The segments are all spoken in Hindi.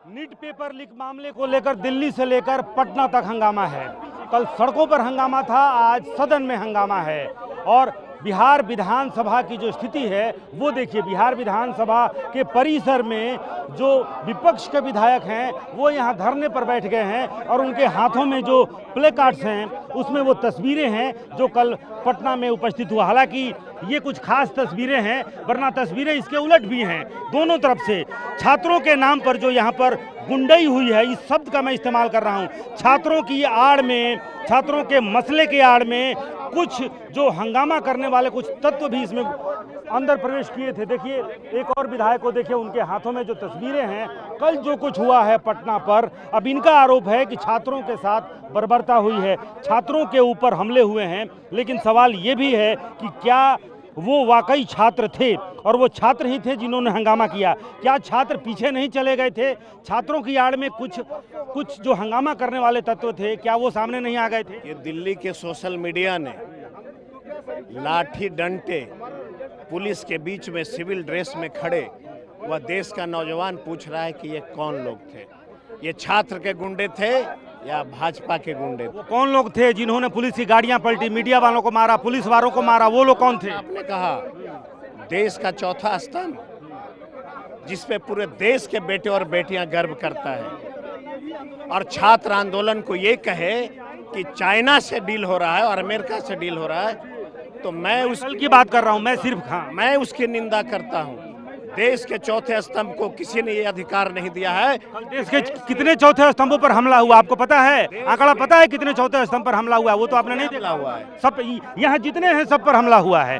नीट पेपर लीक मामले को लेकर दिल्ली से लेकर पटना तक हंगामा है। कल सड़कों पर हंगामा था, आज सदन में हंगामा है। और बिहार विधानसभा की जो स्थिति है वो देखिए, बिहार विधानसभा के परिसर में जो विपक्ष के विधायक हैं वो यहाँ धरने पर बैठ गए हैं और उनके हाथों में जो प्ले कार्ड्स हैं उसमें वो तस्वीरें हैं जो कल पटना में उपस्थित हुआ। हालांकि ये कुछ खास तस्वीरें हैं, वरना तस्वीरें इसके उलट भी हैं। दोनों तरफ से छात्रों के नाम पर जो यहाँ पर गुंडई हुई है, इस शब्द का मैं इस्तेमाल कर रहा हूँ, छात्रों की आड़ में, छात्रों के मसले के आड़ में कुछ जो हंगामा करने वाले कुछ तत्व भी इसमें अंदर प्रवेश किए थे। देखिए एक और विधायक को देखिए, उनके हाथों में जो तस्वीरें हैं, कल जो कुछ हुआ है पटना पर, अब इनका आरोप है कि छात्रों के साथ बर्बरता हुई है, छात्रों के ऊपर हमले हुए हैं। लेकिन सवाल ये भी है कि क्या वो वाकई छात्र थे और वो छात्र ही थे जिन्होंने हंगामा किया? क्या छात्र पीछे नहीं चले गए थे? छात्रों की आड़ में कुछ जो हंगामा करने वाले तत्व थे, क्या वो सामने नहीं आ गए थे? ये दिल्ली के सोशल मीडिया ने लाठी डंडे पुलिस के बीच में सिविल ड्रेस में खड़े वह देश का नौजवान पूछ रहा है कि ये कौन लोग थे, ये छात्र के गुंडे थे या भाजपा के गुंडे थे? वो कौन लोग थे जिन्होंने पुलिस की गाड़ियां पलटी, मीडिया वालों को मारा, पुलिस वालों को मारा? वो लोग कौन थे? आपने कहा देश का चौथा स्तंभ, जिसपे पूरे देश के बेटे और बेटियां गर्व करता है, और छात्र आंदोलन को ये कहे कि चाइना से डील हो रहा है और अमेरिका से डील हो रहा है, तो मैं उसकी बात कर रहा हूं। मैं सिर्फ मैं उसकी निंदा करता हूं। देश के चौथे स्तंभ को किसी ने ये अधिकार नहीं दिया है। देश के कितने चौथे स्तंभों पर हमला हुआ आपको पता है? आंकड़ा पता है कितने चौथे स्तंभ पर हमला हुआ? वो तो आपने नहीं देखा हुआ है। सब यहाँ जितने हैं सब पर हमला हुआ है।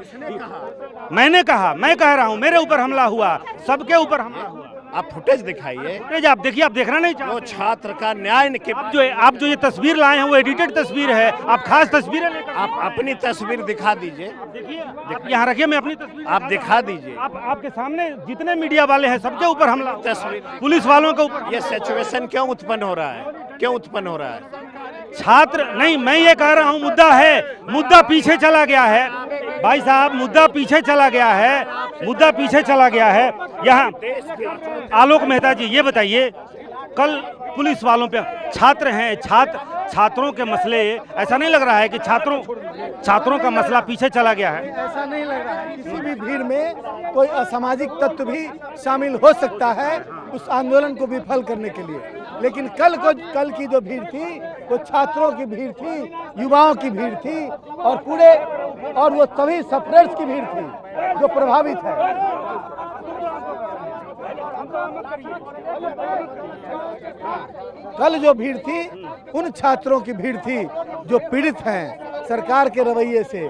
मैंने कहा, मैं कह रहा हूँ, मेरे ऊपर हमला हुआ, सबके ऊपर हमला हुआ। आप फुटेज दिखाइए। फुटेज आप देखिए, आप देखना नहीं चाहते? वो छात्र का न्याय के आप जो ये तस्वीर लाए हैं वो एडिटेड तस्वीर है, आप खास तस्वीरें लेकर आप अपनी तस्वीर दिखा दीजिए। देखिए यहाँ रखिए, मैं अपनी तस्वीर आप दिखा दीजिए। आपके सामने जितने मीडिया वाले हैं सबके ऊपर हमला, तस्वीर पुलिस वालों के ऊपर। ये सिचुएशन क्यों उत्पन्न हो रहा है? क्यों उत्पन्न हो रहा है? छात्र नहीं, मैं ये कह रहा हूँ मुद्दा है, मुद्दा पीछे चला गया है भाई साहब, मुद्दा पीछे चला गया है, मुद्दा पीछे चला गया है। यहाँ आलोक मेहता जी ये बताइए, कल पुलिस वालों पे छात्र हैं, छात्रों के मसले, ऐसा नहीं लग रहा है कि छात्रों का मसला पीछे चला गया है? ऐसा नहीं लग रहा है। किसी भी भीड़ में कोई असामाजिक तत्व भी शामिल हो सकता है उस आंदोलन को विफल करने के लिए। लेकिन कल की जो भीड़ थी वो छात्रों की भीड़ थी, युवाओं की भीड़ थी, और वो सभी सफरर्स की भीड़ थी जो प्रभावित है। कल जो भीड़ थी उन छात्रों की भीड़ थी जो पीड़ित हैं सरकार के रवैये से,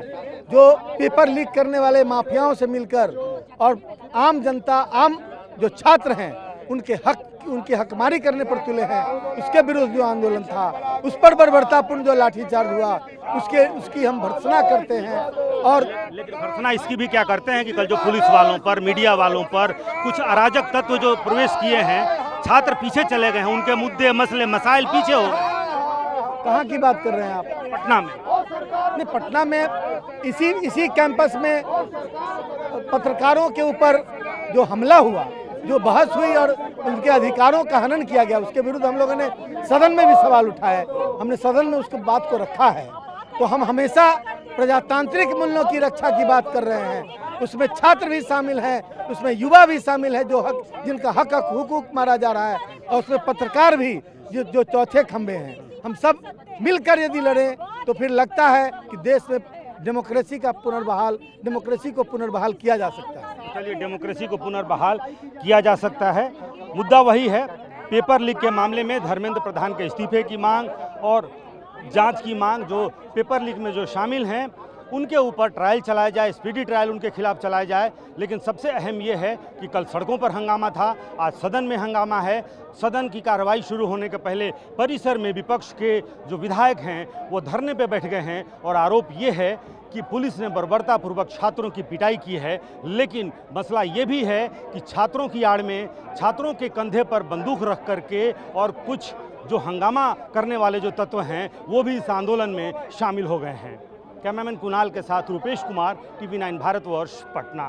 जो पेपर लीक करने वाले माफियाओं से मिलकर, और आम जनता, आम जो छात्र हैं उनकी हकमारी करने पर तुले हैं। उसके विरुद्ध जो आंदोलन था, उस पर बर्बरतापूर्ण जो लाठीचार्ज हुआ, उसकी हम भर्त्सना करते हैं। और लेकिन भर्त्सना इसकी भी क्या करते हैं कि कल जो पुलिस वालों पर, मीडिया वालों पर कुछ अराजक तत्व जो प्रवेश किए हैं, छात्र पीछे चले गए हैं, उनके मुद्दे, मसले, मसाइल पीछे हो गए। कहाँ की बात कर रहे हैं आप? पटना में। नहीं, पटना में इसी कैंपस में पत्रकारों के ऊपर जो हमला हुआ, जो बहस हुई और उनके अधिकारों का हनन किया गया, उसके विरुद्ध हम लोगों ने सदन में भी सवाल उठाए। हमने सदन में उसको बात को रखा है। तो हम हमेशा प्रजातांत्रिक मूल्यों की रक्षा की बात कर रहे हैं। उसमें छात्र भी शामिल हैं, उसमें युवा भी शामिल है, जिनका हक हुकूक मारा जा रहा है, और उसमें पत्रकार भी जो चौथे खंभे हैं। हम सब मिलकर यदि लड़ें तो फिर लगता है कि देश में डेमोक्रेसी को पुनर्बहाल किया जा सकता है। चलिए, डेमोक्रेसी को पुनर्बहाल किया जा सकता है। मुद्दा वही है, पेपर लीक के मामले में धर्मेंद्र प्रधान के इस्तीफे की मांग और जांच की मांग। जो पेपर लीक में जो शामिल हैं उनके ऊपर ट्रायल चलाया जाए, स्पीडी ट्रायल उनके खिलाफ चलाया जाए। लेकिन सबसे अहम ये है कि कल सड़कों पर हंगामा था, आज सदन में हंगामा है। सदन की कार्रवाई शुरू होने के पहले परिसर में विपक्ष के जो विधायक हैं वो धरने पे बैठ गए हैं और आरोप ये है कि पुलिस ने बर्बरतापूर्वक छात्रों की पिटाई की है। लेकिन मसला ये भी है कि छात्रों की आड़ में, छात्रों के कंधे पर बंदूक रख करके और कुछ जो हंगामा करने वाले जो तत्व हैं वो भी इस आंदोलन में शामिल हो गए हैं। कैमरामैन कुणाल के साथ रुपेश कुमार, TV9 भारतवर्ष, पटना।